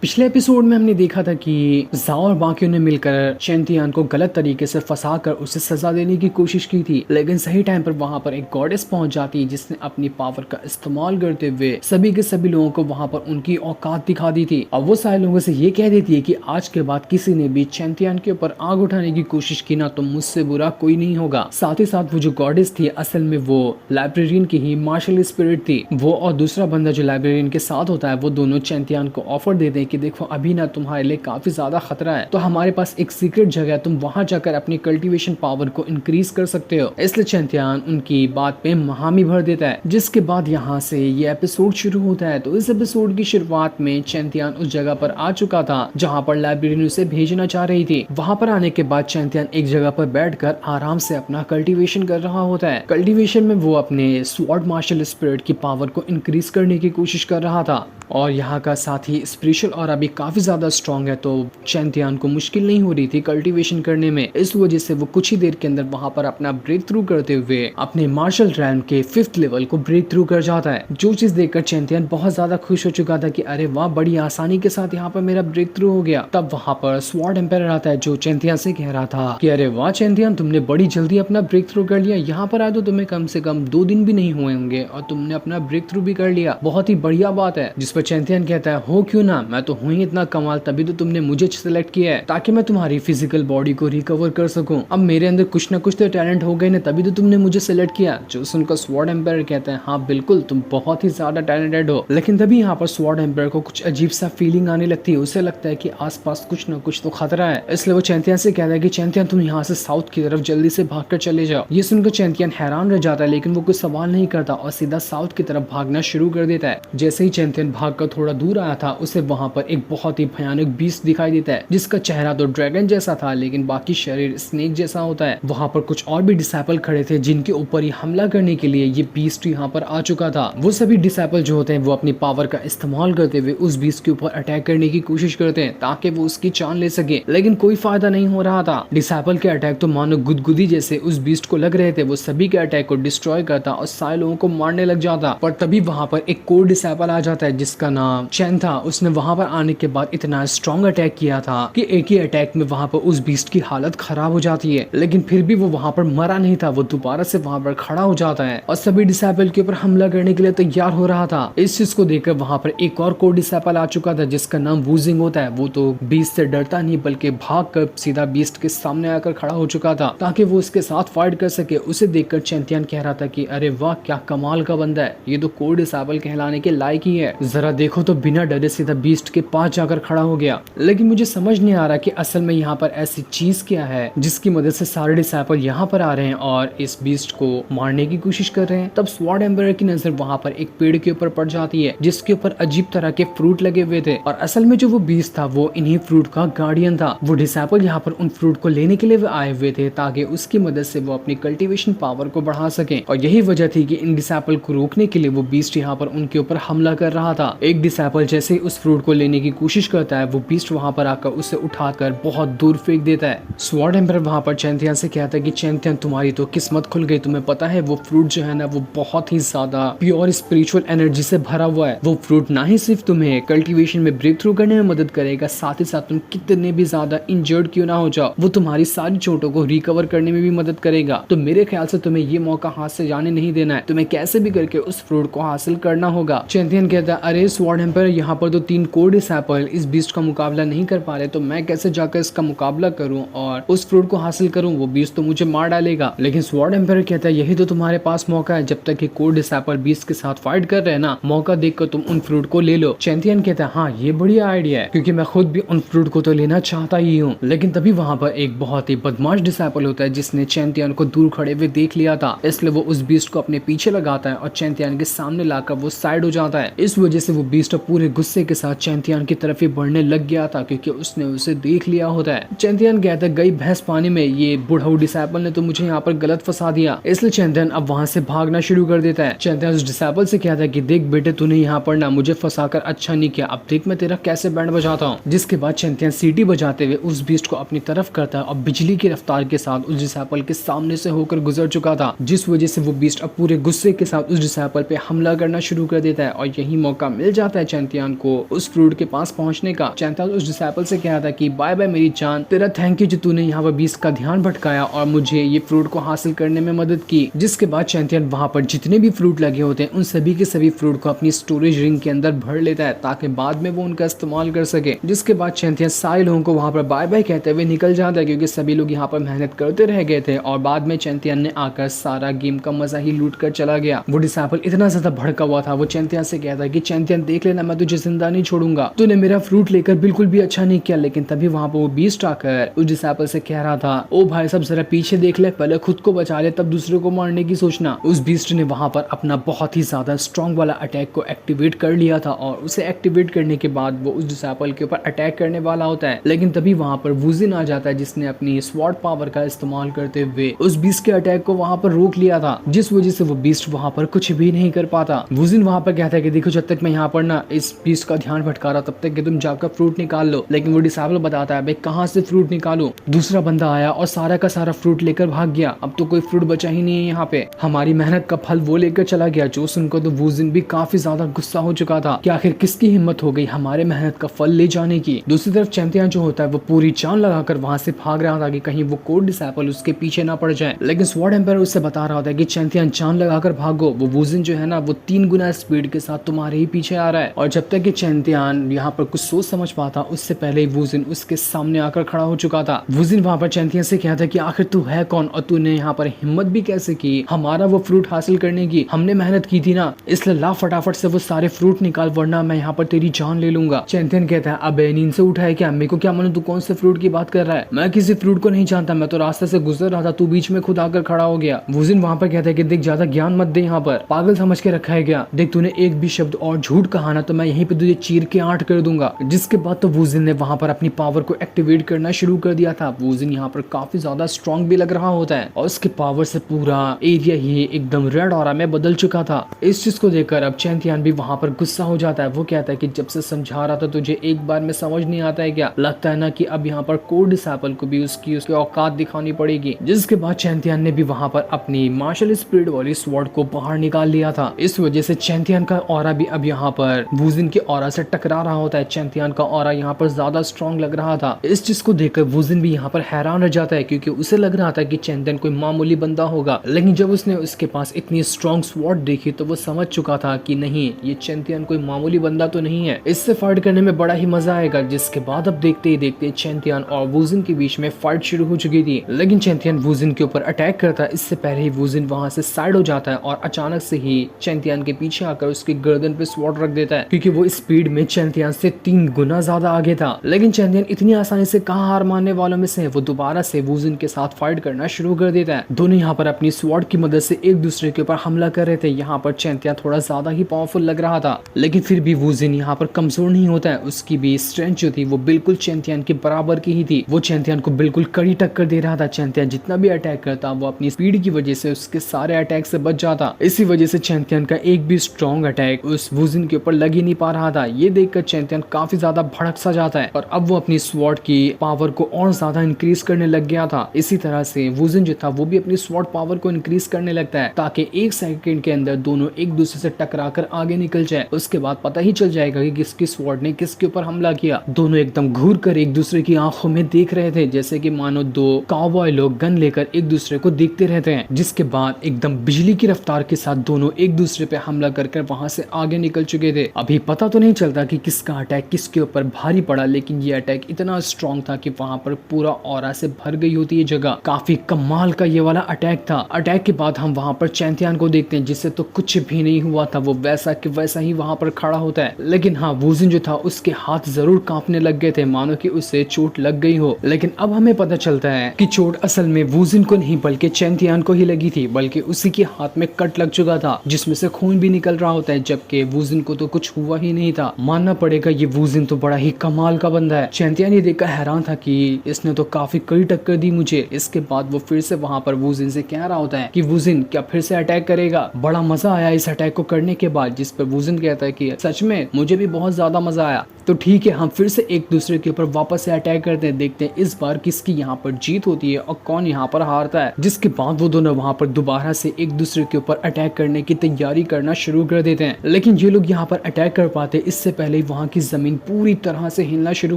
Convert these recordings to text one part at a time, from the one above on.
पिछले एपिसोड में हमने देखा था कि जाओ और बाकियों ने मिलकर चैंतियान को गलत तरीके से फंसाकर उसे सजा देने की कोशिश की थी, लेकिन सही टाइम पर वहां पर एक गॉडेस पहुंच जाती है जिसने अपनी पावर का इस्तेमाल करते हुए सभी के सभी लोगों को वहां पर उनकी औकात दिखा दी थी। अब वो सारे लोगों से ये कह देती है कि आज के बाद किसी ने भी चैंतियान के ऊपर आग उठाने की कोशिश की ना तो मुझसे बुरा कोई नहीं होगा। साथ ही साथ वो जो गॉडेस थी असल में वो लाइब्रेरियन की ही मार्शल स्पिरिट थी। वो और दूसरा बंदा जो लाइब्रेरियन के साथ होता है वो दोनों चैंतियान को ऑफर दे दें कि देखो अभी ना तुम्हारे लिए काफी ज्यादा खतरा है, तो हमारे पास एक सीक्रेट जगह है, तुम वहां जाकर अपनी कल्टीवेशन पावर को इंक्रीज कर सकते हो। इसलिए चैंतियान उनकी बात पे हामी भर देता है, जिसके बाद यहाँ से ये एपिसोड शुरू होता है। तो इस एपिसोड की शुरुआत में चैंतियान उस जगह पर आ चुका था जहाँ पर लाइब्रेरियन उसे भेजना चाह रही थी। वहां पर आने के बाद चैंतियान एक जगह पर बैठकर आराम से अपना कल्टीवेशन कर रहा होता है। कल्टीवेशन में वो अपने स्वॉर्ड मार्शल स्पिरिट की पावर को इंक्रीज करने की कोशिश कर रहा था और यहाँ का साथ ही स्पिरिचुअल और अभी काफी ज्यादा स्ट्रॉन्ग है, तो चैंतियान को मुश्किल नहीं हो रही थी कल्टीवेशन करने में। इस वजह से वो कुछ ही देर के अंदर वहां पर अपना ब्रेक थ्रू करते हुए अपने मार्शल रैंक के 5th लेवल को ब्रेक थ्रू कर जाता है। जो चीज देखकर चैंतियान बहुत ज्यादा खुश हो चुका था कि अरे वाह, बड़ी आसानी के साथ यहाँ पर मेरा ब्रेक थ्रू हो गया। तब वहां पर स्वॉर्ड एम्पायर आता है जो चैंतियान से कह रहा था कि अरे वाह चैंतियान, तुमने बड़ी जल्दी अपना ब्रेक थ्रू कर लिया। यहाँ पर आए तो तुम्हें कम से कम 2 दिन भी नहीं हुए होंगे और तुमने अपना ब्रेक थ्रू भी कर लिया, बहुत ही बढ़िया बात है। जिस पर चैंतियान कहता है हो क्यों ना, मैं तो हूँ ही इतना कमाल, तभी तो तुमने मुझे सिलेक्ट किया है ताकि मैं तुम्हारी फिजिकल बॉडी को रिकवर कर सकूं। अब मेरे अंदर कुछ ना कुछ तो टैलेंट हो गए ना, तभी तो तुमने मुझे सिलेक्ट किया। जो सुनकर स्वॉर्ड एम्पायर कहता है हाँ बिल्कुल, तुम बहुत ही ज्यादा टैलेंटेड हो। लेकिन तभी यहाँ पर स्वॉर्ड एम्पायर को कुछ अजीब सा फीलिंग आने लगती है। उसे लगता है कि आसपास कुछ ना कुछ तो खतरा है। इसलिए वो चैंतियान से कहता है कि चैंतियान तुम यहाँ से साउथ की तरफ जल्दी से भागकर चले जाओ। ये सुनकर चैंतियान हैरान रह जाता है, लेकिन वो कुछ सवाल नहीं करता और सीधा साउथ की तरफ भागना शुरू कर देता है। जैसे ही चैंतियान भागकर थोड़ा दूर आया था उसे वहां पर एक बहुत ही भयानक बीस्ट दिखाई देता है, जिसका चेहरा तो ड्रैगन जैसा था लेकिन बाकी शरीर स्नेक जैसा होता है। वहां पर कुछ और भी डिसाइपल खड़े थे जिनके ऊपर ही हमला करने के लिए ये बीस्ट यहाँ पर आ चुका था। वो सभी डिसाइपल जो होते हैं वो अपनी पावर का इस्तेमाल करते हुए उस बीस्ट के ऊपर अटैक करने की कोशिश करते हैं ताकि वो उसकी जान ले सके, लेकिन कोई फायदा नहीं हो रहा था। डिसाइपल के अटैक तो मानो गुदगुदी जैसे उस बीस्ट को लग रहे थे। वो सभी के अटैक को डिस्ट्रॉय करता और सारे लोगों को मारने लग जाता। पर तभी वहां पर एक कोर डिसाइपल आ जाता है जिसका नाम चैन था। उसने वहां पर आने के बाद इतना स्ट्रॉन्ग अटैक किया था कि एक ही अटैक में वहां पर उस बीस्ट की हालत खराब हो जाती है, लेकिन फिर भी वो वहां पर मरा नहीं था। वो दोबारा से वहां पर खड़ा हो जाता है और सभी डिसाइपल के ऊपर हमला करने के लिए तैयार हो रहा था। इस चीज को देखकर वहां पर एक और कोर डिसाइपल आ चुका था जिसका नाम वूजिंग होता है। वो तो बीस्ट से डरता नहीं बल्कि भागकर सीधा बीस्ट के सामने आकर खड़ा हो चुका था ताकि वो उसके साथ फाइट कर सके। उसे देखकर चैंतियान कह रहा था कि अरे वाह, क्या कमाल का बंदा है, ये तो कोर डिसाइपल कहलाने के लायक ही है। जरा देखो तो बिना डरे सीधा बीस्ट के पास जाकर खड़ा हो गया। लेकिन मुझे समझ नहीं आ रहा कि असल में यहाँ पर ऐसी चीज क्या है जिसकी मदद से सारे डिसाइपल यहाँ पर आ रहे हैं और इस बीस्ट को मारने की कोशिश कर रहे हैं। तब स्वॉर्ड एम्पायर की नजर वहाँ पर एक पेड़ के ऊपर पड़ जाती है जिसके ऊपर अजीब तरह के फ्रूट लगे हुए थे और असल में जो वो बीस्ट था वो इन्हीं फ्रूट का गार्डियन था। वो डिसाइपल यहाँ पर उन फ्रूट को लेने के लिए आए हुए थे ताकि उसकी मदद से वो अपनी कल्टीवेशन पावर को बढ़ा सके और यही वजह थी कि इन डिसाइपल को रोकने के लिए वो बीस्ट यहाँ पर उनके ऊपर हमला कर रहा था। एक डिसाइपल जैसे ही उस फ्रूट को लेने की कोशिश करता है वो बीस्ट वहां पर आकर उसे उठाकर बहुत दूर फेंक देता है। स्वॉर्ड एम्पायर वहां पर चैंतियान से कहता है कि चैंतियान तुम्हारी तो किस्मत खुल गई, तुम्हें पता है वो फ्रूट जो है ना वो बहुत ही ज्यादा प्योर स्पिरिचुअल एनर्जी से भरा हुआ है। वो फ्रूट ना ही सिर्फ तुम्हें कल्टीवेशन में ब्रेक थ्रू करने में मदद करेगा, साथ ही साथ तुम कितने भी ज्यादा इंजर्ड क्यों ना हो जाओ वो तुम्हारी सारी चोटों को रिकवर करने में भी मदद करेगा। तो मेरे ख्याल से तुम्हें ये मौका हाथ से जाने नहीं देना है, तुम्हें कैसे भी करके उस फ्रूट को हासिल करना होगा। चैंतियान कहता है अरे स्वॉर्ड एम्पायर, यहाँ पर तो 3 कोर डिसाइपल इस बीस्ट का मुकाबला नहीं कर पा रहे, तो मैं कैसे जाकर इसका मुकाबला करूं और उस फ्रूट को हासिल करूं, वो बीस्ट तो मुझे मार डालेगा। लेकिन स्वॉर्ड एम्पायर कहता है यही तो तुम्हारे पास मौका है, जब तक कि कोर डिसाइपल बीस्ट के साथ फाइट कर रहे हैं ना, मौका देखकर तुम उन फ्रूट को ले लो। चैंतियान कहता है हाँ ये बढ़िया आइडिया है क्योंकि मैं खुद भी उन फ्रूट को तो लेना चाहता ही हूँ। लेकिन तभी वहां पर एक बहुत ही बदमाश डिसाइपल होता है जिसने चैंतियान को दूर खड़े हुए देख लिया था, इसलिए वो उस बीस्ट को अपने पीछे लगाता है और चैंतियान के सामने लाकर वो साइड हो जाता है। इस वजह से वो बीस्ट पूरे गुस्से के साथ चैंतियान की तरफ ही बढ़ने लग गया था क्योंकि उसने उसे देख लिया होता है। चैंतियान कहता है गई भैंस पानी में, ये बुढ़ाऊ डिसाइपल ने तो मुझे यहाँ पर गलत फंसा दिया। इसलिए चैंतियान अब वहां से भागना शुरू कर देता है। चैंतियान उस डिसाइपल से कहता है कि देख बेटे, तूने यहाँ पर ना मुझे फंसाकर अच्छा नहीं किया, अब देख मैं तेरा कैसे बैंड बजाता हूँ। जिसके बाद चैंतियान सीटी बजाते हुए उस बीस्ट को अपनी तरफ करता है और बिजली की रफ्तार के साथ उस डिसाइपल के सामने से होकर गुजर चुका था, जिस वजह से वो बीस्ट अब पूरे गुस्से के साथ उस डिसाइपल पे हमला करना शुरू कर देता है और यही मौका मिल जाता है चैंतियान को उस फ्रूट फ्रूट के पास पहुंचने का। चैंतियान उस डिसाइपल से कह रहा था कि बाय बाय मेरी जान, तेरा थैंक यू जो तूने यहाँ पर बीस्ट का ध्यान भटकाया और मुझे ये फ्रूट को हासिल करने में मदद की। जिसके बाद चैंतियान वहाँ पर जितने भी फ्रूट लगे होते हैं उन सभी के सभी फ्रूट को अपनी स्टोरेज रिंग के अंदर भर लेता है ताकि बाद में वो उनका इस्तेमाल कर सके। जिसके बाद चैंतियान सारे लोगों को वहाँ पर बाय बाय कहते हुए निकल जाता है क्योंकि सभी लोग यहाँ पर मेहनत करते रह गए थे और बाद में चैंतियान ने आकर सारा गेम का मजा ही लूट कर चला गया। वो डिसाइपल इतना ज्यादा भड़का हुआ था, वो चैंतियान से कहता है कि चैंतियान देख लेना, मैं तुझे जिंदा नहीं छोड़ूंगा, तूने मेरा फ्रूट लेकर बिल्कुल भी अच्छा नहीं किया। लेकिन तभी वहाँ पर वो बीस्ट आकर उस डिसाइपल से कह रहा था, ओ भाई सब जरा पीछे देख ले, पहले खुद को बचा ले तब दूसरे को मारने की सोचना। उस बीस्ट ने वहाँ पर अपना बहुत ही ज्यादा स्ट्रॉन्ग वाला अटैक को एक्टिवेट कर लिया था और उसे एक्टिवेट करने के बाद वो उस डिसाइपल के ऊपर अटैक करने वाला होता है। लेकिन तभी वहाँ पर वुजिन आ जाता है जिसने अपनी स्वॉर्ड पावर का इस्तेमाल करते हुए उस बीस्ट के अटैक को वहाँ पर रोक लिया था, जिस वजह से वो बीस्ट वहाँ पर कुछ भी नहीं कर पाता। वुजिन वहाँ पर कहता है कि देखो जब तक मैं यहाँ पर ना इस बीस्ट का ध्यान भटका रहा तब तक कि तुम जाकर फ्रूट निकाल लो। लेकिन वो डिसाइपल बताता है भाई कहाँ से फ्रूट निकालूं। दूसरा बंदा आया और सारा का सारा फ्रूट लेकर भाग गया, अब तो कोई फ्रूट बचा ही नहीं है यहाँ पे, हमारी मेहनत का फल वो लेकर चला गया। जो सुनकर तो वुजिन भी काफी ज्यादा गुस्सा हो चुका था कि आखिर किसकी हिम्मत हो गई हमारे मेहनत का फल ले जाने की। दूसरी तरफ चैंतियान जो होता है वो पूरी जान लगाकर वहां से भाग रहा था कि कहीं वो कोड डिसाइपल उसके पीछे ना पड़ जाए। लेकिन स्वॉर्ड एम्पायर उससे बता रहा होता है कि चैंतियान जान लगाकर भागो, वो वुजिन जो है ना वो 3 गुना स्पीड के साथ तुम्हारे ही पीछे आ रहा है। और जब तक कि चैंतियान यहाँ पर कुछ सोच समझ पाता उससे पहले ही वुजिन उसके सामने आकर खड़ा हो चुका था। वुजिन वहाँ पर चैंतियान से कहता कि आखिर तू है कौन और तूने यहाँ पर हिम्मत भी कैसे की हमारा वो फ्रूट हासिल करने की, हमने मेहनत की थी ना, इसलिए ला फटाफट से वो सारे फ्रूट निकाल वरना मैं यहाँ पर तेरी जान ले लूंगा। चैंतियन कहता है अबे नींद से उठा है क्या, मेरे को क्या मालूम तू कौन से फ्रूट की बात कर रहा है, मैं किसी फ्रूट को नहीं जानता, मैं तो रास्ते से गुजर रहा था, तू बीच में खुद आकर खड़ा हो गया। वुजिन वहाँ पर कहता है कि देख ज्यादा ज्ञान मत दे, यहाँ पर पागल समझ के रखा है क्या, देख तूने एक भी शब्द और झूठ कहा ना तो मैं यहीं पे तुझे चीर के आंट कर दूंगा। जिसके बाद तो वुजिन ने वहाँ पर अपनी पावर को एक्टिवेट करना शुरू कर दिया था। वुजिन यहाँ पर काफी ज्यादा स्ट्रॉन्ग भी लग रहा होता है और उसके पावर से पूरा एरिया ही एकदम रेड ऑरा में बदल चुका था। इस चीज को देखकर अब चैंतियान भी वहाँ पर गुस्सा हो जाता है। वो कहता है कि जब से समझा रहा था तुझे एक बार में समझ नहीं आता है क्या, लगता है ना कि अब यहाँ पर कोड डिसाइपल को भी उसकी औकात दिखानी पड़ेगी। जिसके बाद चैंतियान ने भी वहाँ पर अपनी मार्शल स्पिरिट वाली स्वॉर्ड को बाहर निकाल लिया था। इस वजह से चैंतियान का ऑरा भी अब यहाँ पर वुजिन के ऑरा से टकरा रहा होता है। चैंतियान का ऑरा यहाँ पर ज्यादा स्ट्रॉन्ग लग रहा था। इस चीज को देखकर वुजिन भी यहाँ पर हैरान रह जाता है क्योंकि उसे लग रहा था कि चैंतियान कोई मामूली बंदा होगा, लेकिन जब उसने उसके पास इतनी स्ट्रॉन्ग स्वॉर्ड देखी तो वो समझ चुका था कि नहीं ये चैंतियान कोई मामूली बंदा तो नहीं है, इससे फाइट करने में बड़ा ही मजा आएगा। जिसके बाद अब देखते ही देखते चैंतियान और वुजिन के बीच में फाइट शुरू हो चुकी थी। लेकिन चैंतियान वुजिन के ऊपर अटैक करता है, इससे पहले ही वुजिन वहां से साइड हो जाता है और अचानक से ही चैंतियान के पीछे आकर उसकी गर्दन पे स्वॉर्ड रख देता है क्योंकि वो स्पीड में चैंतियान से 3 गुना ज्यादा आगे था। लेकिन चैंतियान इतनी आसानी से कहाँ हार मानने वालों में से है, वो दोबारा से वुजिन के साथ फाइट करना शुरू कर देता है। दोनों यहाँ पर अपनी स्वॉर्ड की मदद से एक दूसरे के ऊपर हमला कर रहे थे। यहाँ पर चैंतियान थोड़ा ज्यादा ही पावरफुल लग रहा था, लेकिन फिर भी वुजिन यहाँ पर कमजोर नहीं होता है। उसकी भी स्ट्रेंथ जो थी वो बिल्कुल चैंतियान के बराबर की ही थी। वो चैंतियान को बिल्कुल कड़ी टक्कर दे रहा था। चैंतियान जितना भी अटैक करता वो अपनी स्पीड की वजह से उसके सारे अटैक से बच जाता। इसी वजह से चैंतियान का एक भी स्ट्रॉन्ग अटैक उस वुजिन के ऊपर लग ही नहीं पा रहा था। ये देखकर चैंतियान काफी ज्यादा भड़क सा जाता है और अब वो अपनी स्वॉर्ड की पावर को और ज्यादा इंक्रीज करने लग गया था। इसी तरह से वुजिन जो था वो भी अपनी स्वॉर्ड पावर को इंक्रीज करने लगता है ताकि 1 सेकंड के अंदर दोनों एक दूसरे से टकराकर आगे निकल जाए। उसके बाद पता ही चल जाएगा कि किसकी स्वॉर्ड ने किसके ऊपर हमला किया। दोनों एकदम घूर कर एक दूसरे की आंखों में देख रहे थे जैसे कि मानो 2 काउबॉय लोग गन लेकर एक दूसरे को देखते रहते हैं। जिसके बाद एकदम बिजली की रफ्तार के साथ दोनों एक दूसरे पे हमला कर वहां से आगे निकल चुके थे। अभी पता तो नहीं चलता कि किसका अटैक किसके ऊपर भारी पड़ा, लेकिन ये अटैक इतना स्ट्रॉन्ग था कि वहां पर पूरा ऑरा से भर गई होती है जगह। काफी कमाल का ये वाला अटैक था। अटैक के बाद हम वहां पर चैंतियान को देखते हैं जिससे तो कुछ भी नहीं हुआ था, वो वैसा कि वैसा ही वहां पर खड़ा होता है। लेकिन हाँ वुजिन जो था उसके हाथ जरूर कांपने लग गए थे मानो कि उसे चोट लग गई हो। लेकिन अब हमें पता चलता है कि चोट असल में वुजिन को नहीं बल्कि चैंतियान को ही लगी थी, बल्कि उसी के हाथ में कट लग चुका था जिसमें से खून भी निकल रहा होता है, जबकि वुजिन को तो कुछ हुआ ही नहीं था। मानना पड़ेगा ये वुजिन तो बड़ा ही कमाल का बंदा है। चैंतियान ये देखकर हैरान था कि इसने तो काफी कड़ी टक्कर दी मुझे। इसके बाद वो फिर से वहां पर वुजिन से कह रहा होता है कि वुजिन क्या फिर से अटैक करेगा। बड़ा मजा आया इस अटैक को करने के बाद, जिस पर वुजिन कहता है कि सच में मुझे भी बहुत ज्यादा मजा आया। तो ठीक है, हम फिर से एक दूसरे के ऊपर वापस से अटैक करते हैं, देखते हैं इस बार किसकी यहाँ पर जीत होती है और कौन यहाँ पर हारता है। जिसके बाद वो दोनों वहाँ पर दोबारा से एक दूसरे के ऊपर अटैक करने की तैयारी करना शुरू कर देते हैं, लेकिन ये लोग यहाँ पर अटैक कर पाते इससे पहले ही वहाँ की जमीन पूरी तरह से हिलना शुरू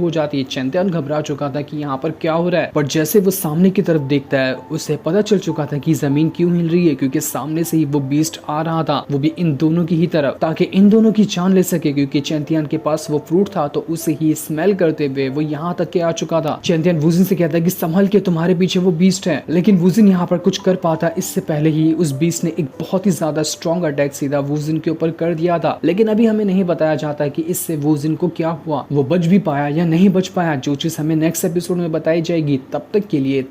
हो जाती है। चैंतियन घबरा चुका था कि यहाँ पर क्या हो रहा है, पर जैसे वो सामने की तरफ देखता है उसे पता चल चुका था कि जमीन क्यों हिल रही है, क्योंकि सामने से ही वो बीस्ट आ रहा था, वो भी इन दोनों की ही तरफ, ताकि इन दोनों की जान ले सके। क्योंकि चैंतियन के पास वो फ्रूट था तो उसे ही स्मेल करते हुए वो यहाँ तक के आ चुका था। चैंतियन वुजिन से कहता है कि संभल के, तुम्हारे पीछे वो बीस्ट है, लेकिन वुजिन यहाँ पर कुछ कर पाता इससे पहले ही उस बीस्ट ने एक बहुत ही ज्यादा स्ट्रॉन्ग अटैक सीधा वुजिन के ऊपर कर दिया था। लेकिन अभी हमें नहीं बताया जाता कि इससे वुजिन को क्या हुआ, वो बच भी पाया या नहीं बच पाया। जो चीज हमें नेक्स्ट एपिसोड में बताई जाएगी। तब तक के लिए